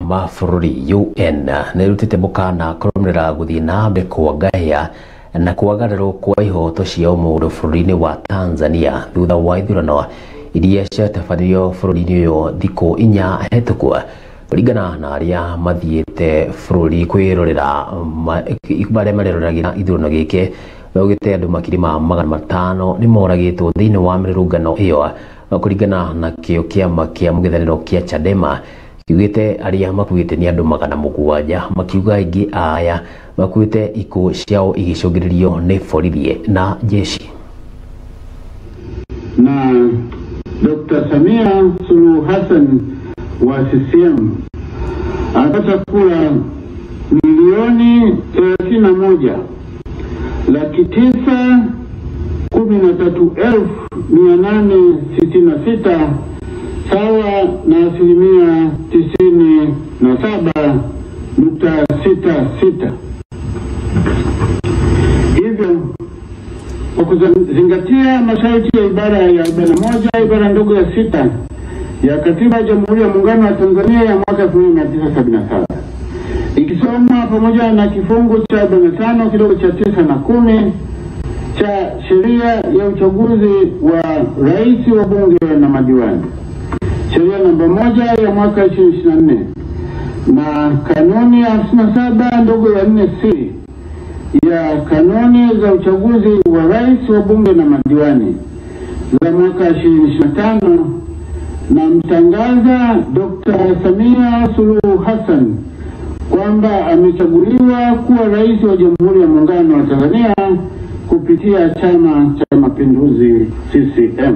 mabũrũri UN nĩrutĩte mũkana kũrũmĩrĩra gũthiĩ na mbere kwagaya na kwagarũrwo kwa ihoto cia mũndũ bũrũri-inĩ wa Tanzania thutha wa ithurano iria ciatabanirio bũrũri-inĩ ũyũ thikũ 4 hetũku. Kũringana na arĩa mathiĩte bũrũri kwĩrorera marĩa mareroragĩra ithurano gĩkĩ, augĩte andũ makiri ma 500 nĩmoragĩtwo thĩinĩ wa mĩrũrũngano ĩyo, kũringana na kĩama kĩa mũng'ethanĩro kĩa Chadema kiugĩte arĩa makuĩte nĩ andũ 700, makiuga aingĩ aya makuĩte ikuũ ciao igĩcũngĩrĩrio nĩ borithi na jeshi. Na Dr. Samia Suluhu Hassan wa CCM anapata kura 1,913,866 sawa na 97.66. Hivyo kwa kuzingatia masharti ya ibara ya 41 ibara ndogo ya 6 ya Katiba ya Jamhuri ya Muungano wa Tanzania ya mwaka 1977 ikisoma pamoja na kifungu cha 45 kidogo cha 9 na 10 cha sheria ya uchaguzi wa rais wa bunge na madiwani, sheria namba 1 ya mwaka 2024 na kanuni ya 57 ndogo ya 4C ya kanuni za uchaguzi wa rais wa bunge na madiwani za mwaka 2025, na mtangaza Dr. Samia Suluhu Hassan kwamba amechaguliwa kuwa rais wa Jamhuri ya Muungano wa Tanzania kupitia Chama cha Mapinduzi CCM.